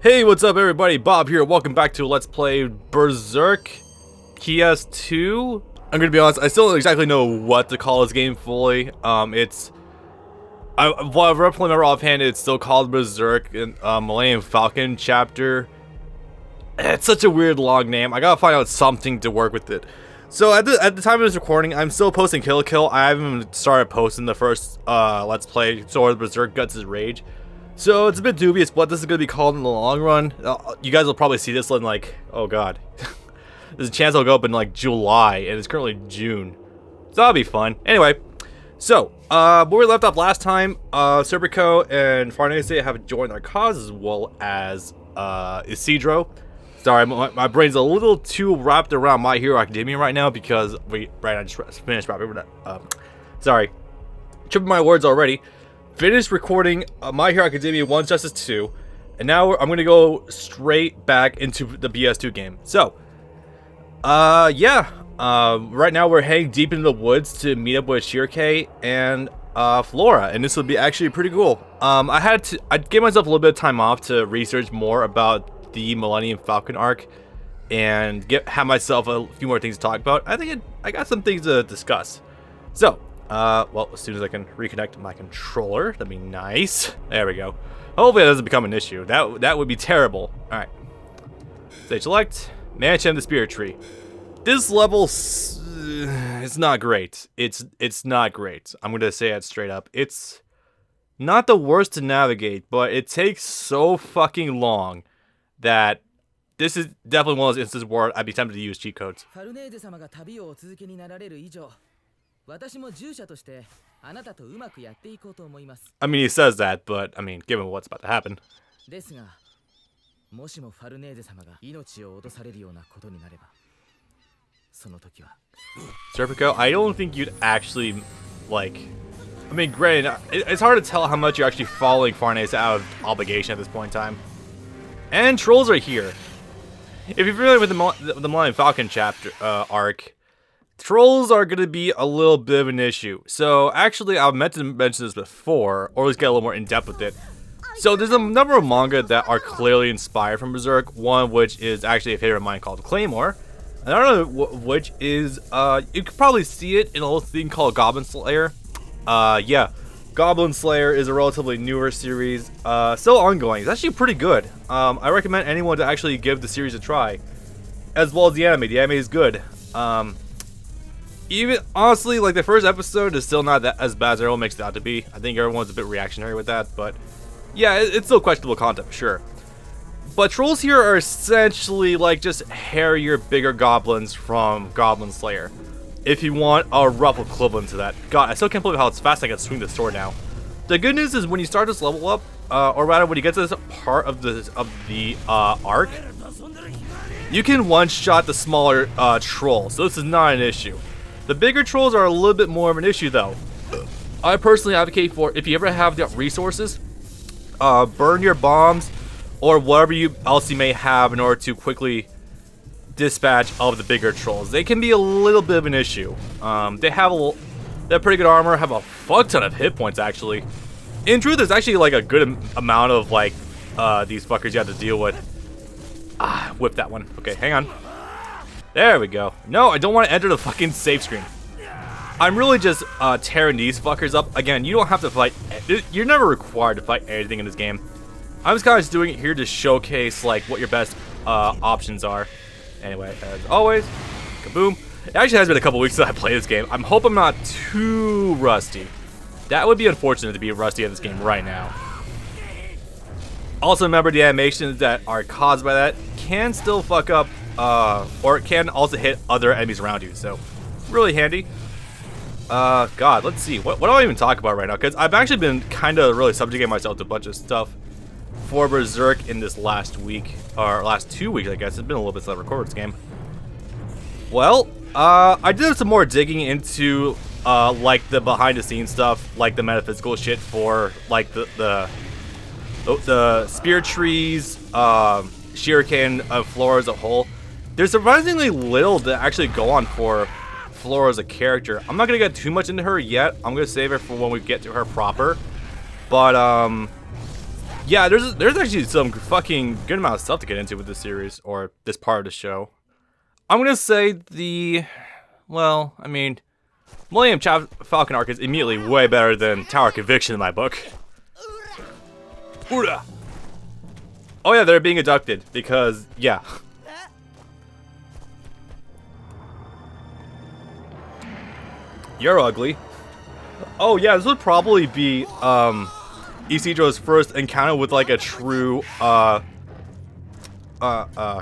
Hey, what's up everybody? Bob here. Welcome back to Let's Play Berserk PS2. I'm gonna be honest, I still don't exactly know what to call this game fully. Well, I remember offhand, it's still called Berserk in Millennium Falcon chapter. It's such a weird long name. I gotta find out something to work with it. So at the time of this recording, I'm still posting Kill Kill. I haven't even started posting the first Let's Play Sword of Berserk Guts' Rage. So it's a bit dubious what this is going to be called in the long run. You guys will probably see this in like, oh god. There's a chance it'll go up in like July, and it's currently June. So that'll be fun. Anyway, so, where we left off last time, Serpico and Farnese have joined our cause, as well as Isidro. Sorry, my brain's a little too wrapped around My Hero Academia right now because I just finished wrapping that. Sorry, tripping my words already. Finished recording My Hero Academia 1 Justice 2, and now I'm going to go straight back into the PS2 game. So, right now we're heading deep into the woods to meet up with Shirke and Flora, and this would be actually pretty cool. I gave myself a little bit of time off to research more about the Millennium Falcon arc, and have myself a few more things to talk about. I got some things to discuss. So, well, as soon as I can reconnect my controller, that'd be nice. There we go. Hopefully that doesn't become an issue. That would be terrible. Alright. Stage select. Manage the Spirit Tree. This level, it's not great. It's not great. I'm gonna say it straight up. It's not the worst to navigate, but it takes so fucking long that this is definitely one of those instances where I'd be tempted to use cheat codes. I mean, he says that, but I mean, given what's about to happen. Serpico, I don't think you'd actually, like... I mean, granted, it's hard to tell how much you're actually following Farnese out of obligation at this point in time. And trolls are here. If you're familiar with the Millennium Falcon chapter arc, trolls are going to be a little bit of an issue. So, actually, I meant to mention this before, or at least get a little more in-depth with it. So, there's a number of manga that are clearly inspired from Berserk, one of which is actually a favorite of mine called Claymore. And I don't know which is, you could probably see it in a little thing called Goblin Slayer. Yeah, Goblin Slayer is a relatively newer series, still ongoing. It's actually pretty good. I recommend anyone to actually give the series a try, as well as the anime. The anime is good. Even honestly, like the first episode is still not that as bad as everyone makes it out to be. I think everyone's a bit reactionary with that, but yeah, it's still questionable content for sure. But trolls here are essentially like just hairier, bigger goblins from Goblin Slayer. If you want a rough equivalent to that. God, I still can't believe how fast I can swing the sword now. The good news is when you start this level up, or rather when you get to this part of the arc, you can one-shot the smaller trolls, so this is not an issue. The bigger trolls are a little bit more of an issue though. I personally advocate for, if you ever have the resources, burn your bombs or whatever else you may have in order to quickly dispatch of the bigger trolls. They can be a little bit of an issue. They have pretty good armor, have a fuck ton of hit points actually. In truth, there's actually like a good amount of like these fuckers you have to deal with. Whip that one. Okay, hang on. There we go. No, I don't want to enter the fucking save screen. I'm really just tearing these fuckers up. Again, you don't have to fight. You're never required to fight anything in this game. I'm just kind of doing it here to showcase like what your best options are. Anyway, as always, kaboom. It actually has been a couple weeks since I played this game. I hope I'm not too rusty. That would be unfortunate to be rusty at this game right now. Also remember the animations that are caused by that can still fuck up, or it can also hit other enemies around you, so really handy. God, let's see, what do I even talk about right now? Because I've actually been kind of really subjugating myself to a bunch of stuff for Berserk in this last week, or last 2 weeks, I guess. It's been a little bit since I recorded this game. Well, I did some more digging into, like, the behind-the-scenes stuff, like the metaphysical shit for, like, the spirit trees, Shuriken, Flora as a whole. There's surprisingly little to actually go on for Flora as a character. I'm not gonna get too much into her yet. I'm gonna save it for when we get to her proper. But, Yeah, there's actually some fucking good amount of stuff to get into with this series, or this part of the show. I'm gonna say well, I mean, Millennium Falcon arc is immediately way better than Tower Conviction in my book. Ura. Oh yeah, they're being abducted, because, yeah. You're ugly. Oh yeah, this would probably be, Isidro's first encounter with, like, a true,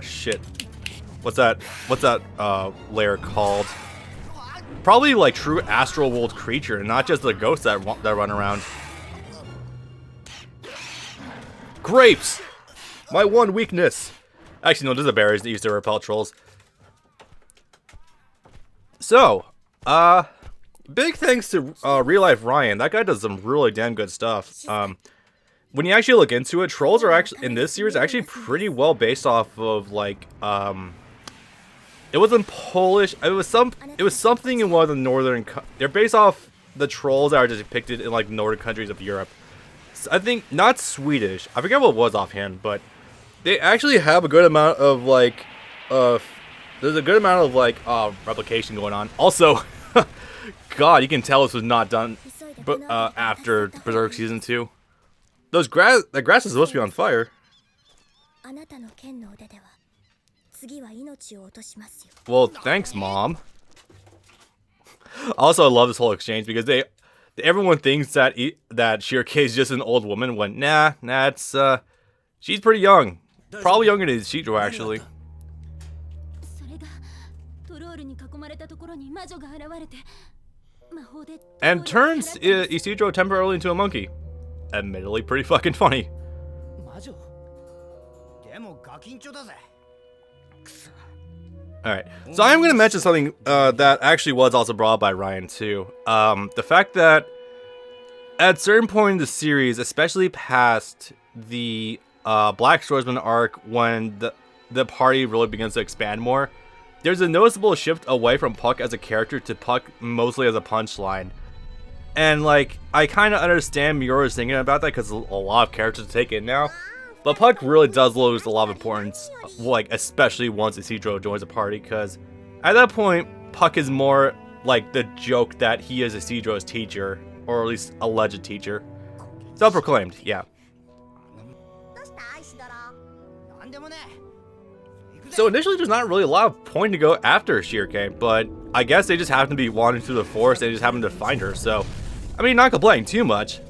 shit. What's that layer called? Probably, like, true astral world creature, not just the ghosts that run around. Grapes! My one weakness! Actually, no, those are berries that used to repel trolls. So, big thanks to Real Life Ryan. That guy does some really damn good stuff. When you actually look into it, trolls are actually, in this series, actually pretty well based off of, like, it wasn't Polish, it was something in one of the northern, they're based off the trolls that are depicted in, like, northern countries of Europe. So I think, not Swedish, I forget what it was offhand, but they actually have a good amount of, like, there's a good amount of, like, replication going on. Also, God, you can tell this was not done after Berserk Season 2. That grass is supposed to be on fire. Well, thanks, Mom. Also, I love this whole exchange because everyone thinks that Shirke is just an old woman. When nah, it's she's pretty young, probably younger than Isidro actually. And turns Isidro temporarily into a monkey. Admittedly, pretty fucking funny. Alright, so I'm going to mention something that actually was also brought up by Ryan too. The fact that at a certain point in the series, especially past the Black Swordsman arc, when the party really begins to expand more, there's a noticeable shift away from Puck as a character to Puck mostly as a punchline. And, like, I kind of understand Miura's thinking about that because a lot of characters take it now. But Puck really does lose a lot of importance, like, especially once Isidro joins the party, because at that point, Puck is more like the joke that he is Isidro's teacher, or at least alleged teacher. Self-proclaimed, yeah. So initially, there's not really a lot of point to go after Shirke, but I guess they just happen to be wandering through the forest and they just happen to find her, so I mean, not complaining too much.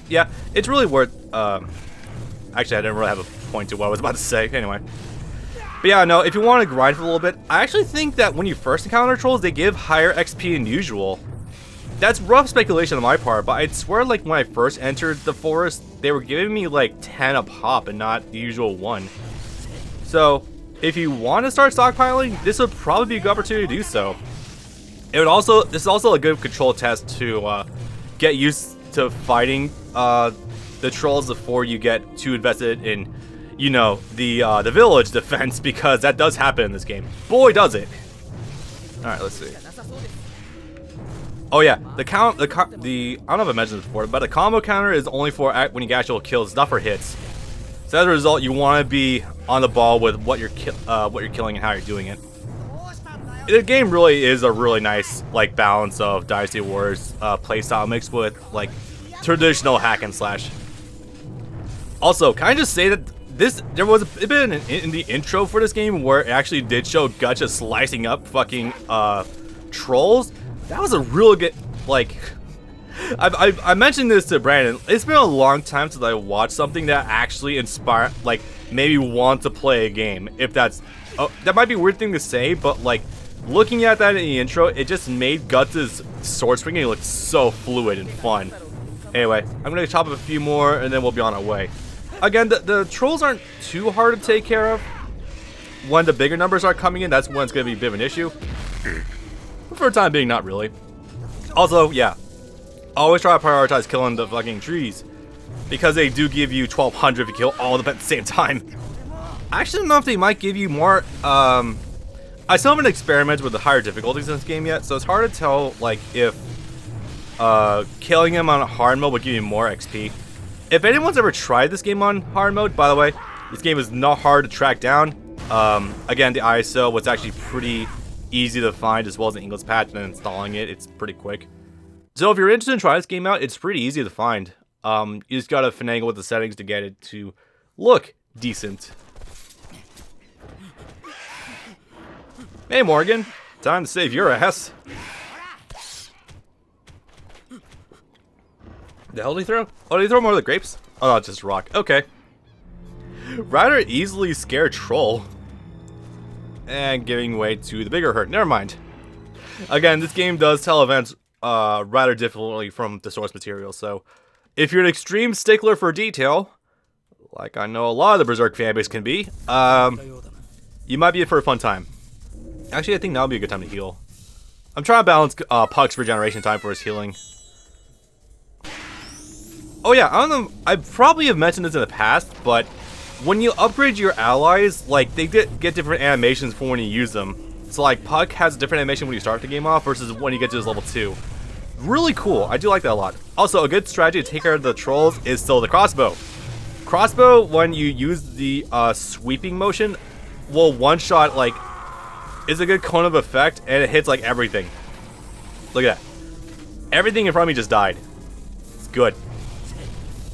Yeah, it's really worth, actually, I didn't really have a point to what I was about to say, anyway. But yeah, no, if you want to grind for a little bit, I actually think that when you first encounter trolls, they give higher XP than usual. That's rough speculation on my part, but I'd swear, like, when I first entered the forest, they were giving me, like, 10 a pop and not the usual 1. So, if you want to start stockpiling, this would probably be a good opportunity to do so. This is also a good control test to, get used to fighting the trolls before you get too invested in, you know, the village defense, because that does happen in this game. Boy, does it! All right, let's see. Oh yeah, I don't know if I mentioned this before, but the combo counter is only for when you actually kill, it's not for hits. So as a result, you want to be on the ball with what you're killing and how you're doing it. The game really is a really nice, like, balance of Dynasty Warriors playstyle mixed with, like, traditional hack and slash. Also, can I just say that there was a bit in the intro for this game where it actually did show Gutcha slicing up fucking trolls. That was a real good, like, I mentioned this to Brandon. It's been a long time since I watched something that actually inspired, like, maybe want to play a game. If that's, that might be a weird thing to say, but, like, looking at that in the intro, it just made Guts' sword swinging look so fluid and fun. Anyway, I'm gonna chop up a few more and then we'll be on our way. Again, the trolls aren't too hard to take care of. When the bigger numbers are coming in, that's when it's gonna be a bit of an issue. But for the time being, not really. Also, yeah, always try to prioritize killing the fucking trees, because they do give you 1200 if you kill all of them at the same time. I actually don't know if they might give you more, I still haven't experimented with the higher difficulties in this game yet, so it's hard to tell, like, if killing him on a hard mode would give you more XP. If anyone's ever tried this game on hard mode, by the way, this game is not hard to track down. Again, the ISO was actually pretty easy to find, as well as the English patch, and then installing it, it's pretty quick. So if you're interested in trying this game out, it's pretty easy to find. You just gotta finagle with the settings to get it to look decent. Hey Morgan, time to save your ass. The hell did he throw? Oh, did he throw more of the grapes? Oh, no, it's just rock. Okay. Rather easily scared troll. And giving way to the bigger hurt. Never mind. Again, this game does tell events rather differently from the source material, so if you're an extreme stickler for detail, like I know a lot of the Berserk fanbase can be, you might be in for a fun time. Actually, I think that would be a good time to heal. I'm trying to balance Puck's regeneration time for his healing. Oh yeah, I don't know, I probably have mentioned this in the past, but when you upgrade your allies, like, they get different animations for when you use them. So like, Puck has a different animation when you start the game off versus when you get to his level 2. Really cool, I do like that a lot. Also, a good strategy to take care of the trolls is still the crossbow. Crossbow, when you use the sweeping motion, will one-shot, like, is a good cone of effect, and it hits, like, everything. Look at that. Everything in front of me just died. It's good.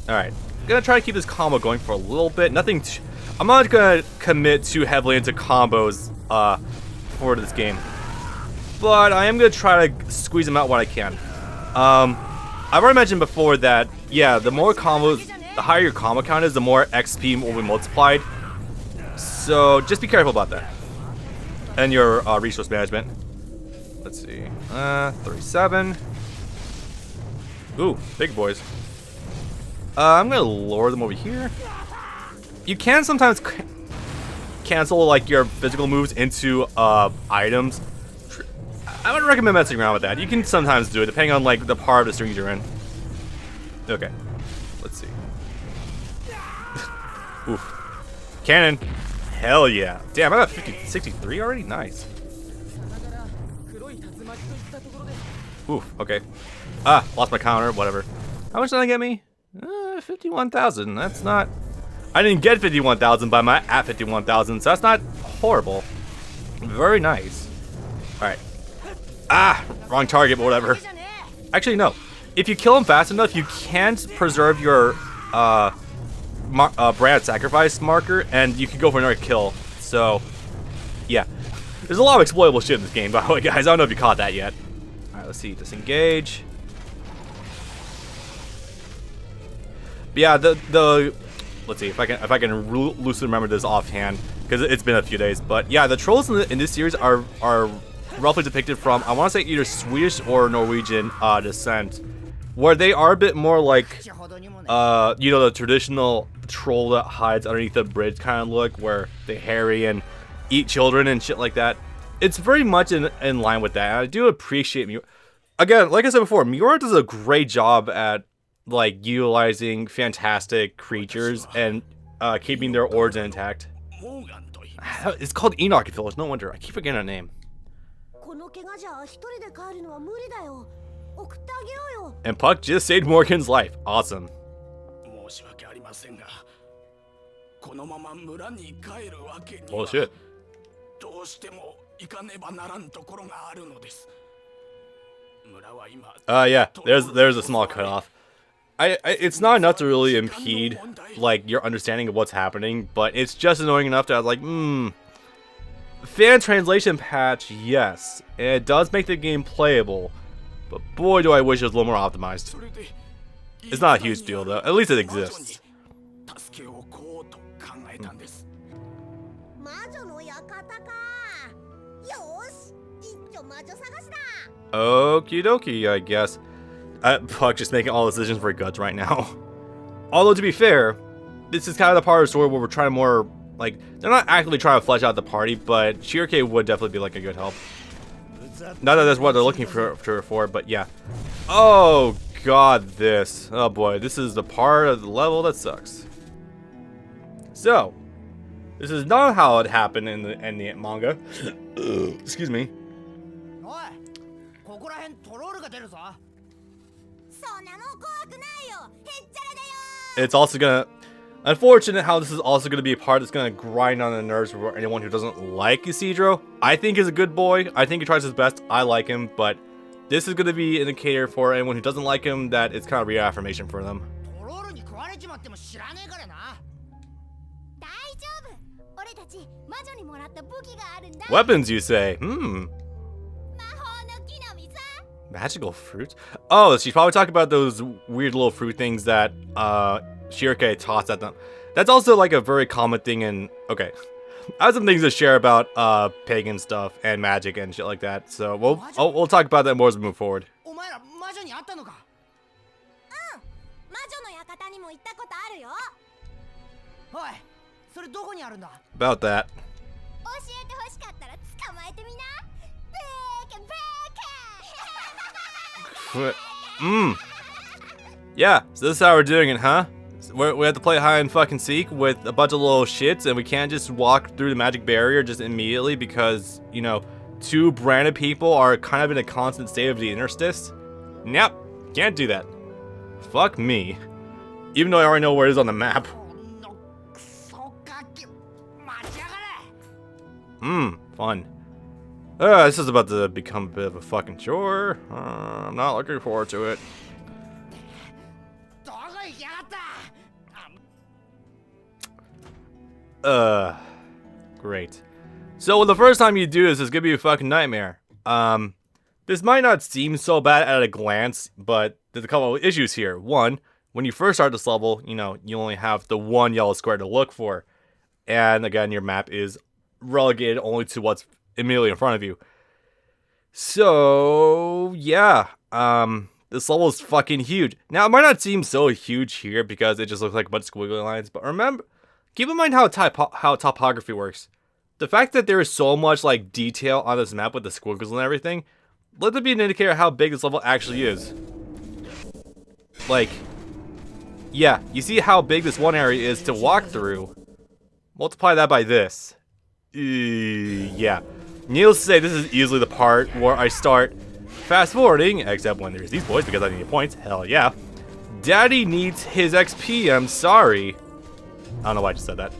Alright, gonna try to keep this combo going for a little bit. Nothing I'm not gonna commit too heavily into combos for this game, but I am gonna try to squeeze them out when I can. I've already mentioned before that, yeah, the more combos, the higher your combo count is, the more XP will be multiplied. So just be careful about that. And your resource management. Let's see, 37. Ooh, big boys. I'm gonna lower them over here. You can sometimes cancel like your physical moves into items. I would recommend messing around with that. You can sometimes do it depending on like the part of the strings you're in. Okay, let's see. Oof. Cannon. Hell yeah. Damn, I got 63 already? Nice. Oof, okay. Ah, lost my counter, whatever. How much did that get me? 51,000. That's not... I didn't get 51,000, but I'm at 51,000, so that's not horrible. Very nice. Alright. Ah! Wrong target, but whatever. Actually, no. If you kill him fast enough, you can't preserve your brand sacrifice marker, and you can go for another kill. So, yeah. There's a lot of exploitable shit in this game, by the way, guys. I don't know if you caught that yet. Alright, let's see. Disengage. But yeah, let's see if I can loosely remember this offhand, because it's been a few days. But yeah, the trolls in this series are roughly depicted from, I want to say, either Swedish or Norwegian descent, where they are a bit more like you know, the traditional troll that hides underneath the bridge kind of look, where they harry and eat children and shit like that. It's very much in line with that. And I do appreciate again, like I said before, Miura does a great job at like utilizing fantastic creatures and keeping their origin intact. It's called Enoch Village, no wonder. I keep forgetting her name. And Puck just saved Morgan's life. Awesome. Oh shit. Yeah, there's a small cutoff. It's not enough to really impede like your understanding of what's happening, but it's just annoying enough that I was like, fan translation patch, yes, and it does make the game playable, but boy do I wish it was a little more optimized. It's not a huge deal though, at least it exists. Okie dokie, I guess. Puck just making all decisions for Guts right now. Although, to be fair, this is kind of the part of the story where we're trying to more, like, they're not actively trying to flesh out the party, but Shirake would definitely be, like, a good help. Not that that's what they're looking for, but yeah. Oh, God, this. Oh, boy, this is the part of the level that sucks. So, this is not how it happened in the manga. Excuse me. it's also gonna... Unfortunate how this is also gonna be a part that's gonna grind on the nerves for anyone who doesn't like Isidro. I think he's a good boy. I think he tries his best. I like him, but this is gonna be an indicator for anyone who doesn't like him that it's kind of reaffirmation for them. Weapons, you say? Magical fruits? Oh, she's probably talking about those weird little fruit things that Shirake tossed at them. That's also like a very common thing in... Okay. I have some things to share about pagan stuff and magic and shit like that. So we'll talk about that more as we move forward. About that. Yeah, so this is how we're doing it, huh? We have to play hide and fucking seek with a bunch of little shits, and we can't just walk through the magic barrier just immediately because, you know, two branded people are kind of in a constant state of the Interstice. Yep, can't do that. Fuck me. Even though I already know where it is on the map. Fun. This is about to become a bit of a fucking chore. I'm not looking forward to it. Great. So the first time you do this is gonna be a fucking nightmare. This might not seem so bad at a glance, but there's a couple of issues here. One, when you first start this level, you know, you only have the one yellow square to look for. And again, your map is relegated only to what's immediately in front of you. So, yeah, this level is fucking huge. Now, it might not seem so huge here because it just looks like a bunch of squiggly lines, but remember, keep in mind how topography works. The fact that there is so much, like, detail on this map with the squiggles and everything, let it be an indicator of how big this level actually is. Like, yeah, you see how big this one area is to walk through. Multiply that by this. Yeah. Needless to say, this is easily the part where I start fast forwarding, except when there's these boys because I need points. Hell yeah. Daddy needs his XP, I'm sorry. I don't know why I just said that.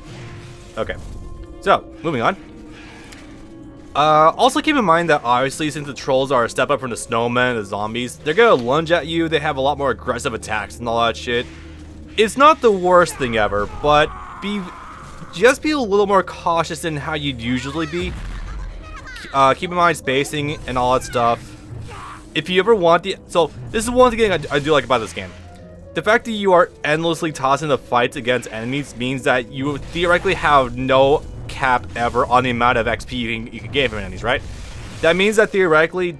Okay. So, moving on. Also keep in mind that obviously since the trolls are a step up from the snowmen and the zombies, they're gonna lunge at you, they have a lot more aggressive attacks and all that shit. It's not the worst thing ever, but just be a little more cautious than how you'd usually be. Keep in mind spacing and all that stuff. If you ever want so this is one thing I do like about this game. The fact that you are endlessly tossing the fights against enemies means that you theoretically have no cap ever on the amount of XP you can get from enemies, right? That means that theoretically,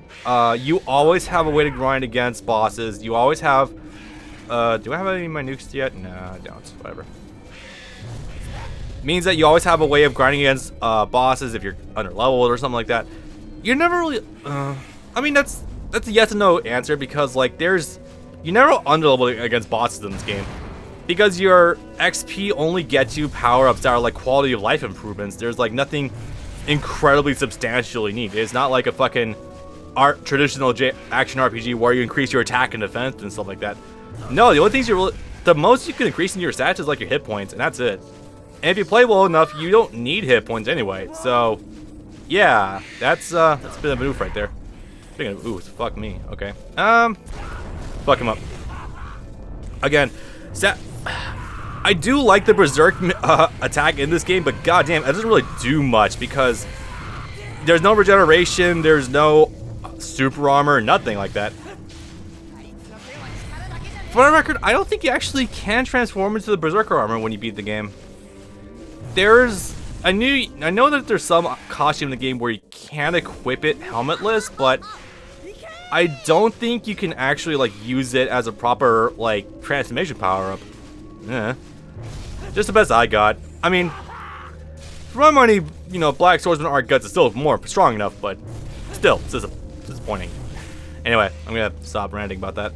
you always have a way to grind against bosses. You always have, do I have any of my nukes yet? No, I don't, whatever. Means that you always have a way of grinding against bosses if you're under leveled or something like that. You're never really, I mean, that's a yes and no answer because like you never under level against bosses in this game. Because your XP only gets you power-ups that are like quality of life improvements. There's like nothing incredibly substantially needed. It's not like a fucking traditional action RPG where you increase your attack and defense and stuff like that. No, the only things the most you can increase in your stats is like your hit points, and that's it. And if you play well enough, you don't need hit points anyway. So, yeah, that's a bit of a move right there. Speaking of, ooh, fuck me. Okay, fuck him up. Again, I do like the Berserk attack in this game, but goddamn, it doesn't really do much because there's no regeneration, there's no super armor, nothing like that. For the record, I don't think you actually can transform into the Berserker armor when you beat the game. I know that there's some costume in the game where you can equip it helmetless, but I don't think you can actually like use it as a proper like transformation power-up. Yeah. Just the best I got. I mean, for my money, you know, Black Swordsman Art Guts is still more strong enough, but still, it's disappointing. Anyway, I'm gonna stop ranting about that.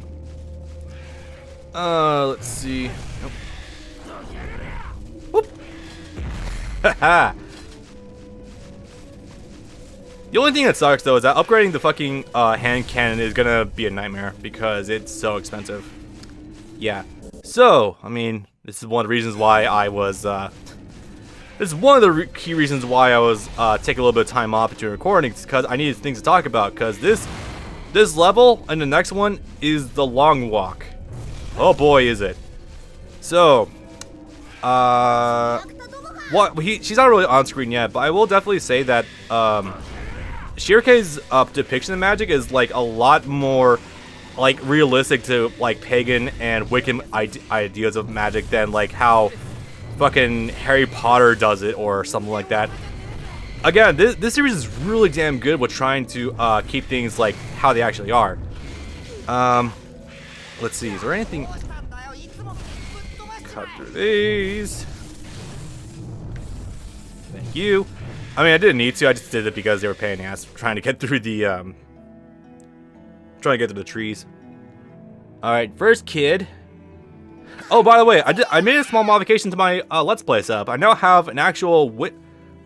Let's see. Nope. Whoop. Haha. The only thing that sucks though is that upgrading the fucking hand cannon is gonna be a nightmare because it's so expensive. Yeah. So, I mean, This is one of the reasons why I was, this is one of the key reasons why I was taking a little bit of time off between recordings, because I needed things to talk about, because this level and the next one is the long walk. Oh boy, is it. So, she's not really on screen yet, but I will definitely say that, Shirke's depiction of magic is like a lot more like realistic to like pagan and Wiccan ideas of magic than like how fucking Harry Potter does it or something like that. Again, this series is really damn good with trying to keep things like how they actually are. Let's see, is there anything? Cut through these. Thank you. I mean, I didn't need to. I just did it because they were paying ass trying to get through the trees. All right, first kid. Oh, by the way, I made a small modification to my Let's Play setup. I now have an actual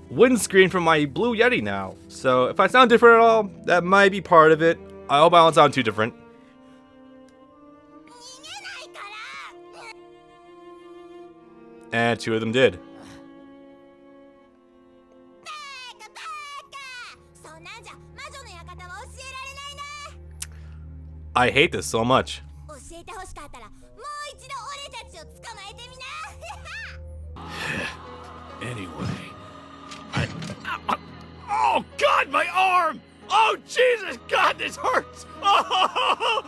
windscreen from my Blue Yeti now. So if I sound different at all, that might be part of it. I hope I don't sound too different. And two of them did. I hate this so much. Anyway, oh God, my arm! Oh Jesus, God, this hurts! Oh,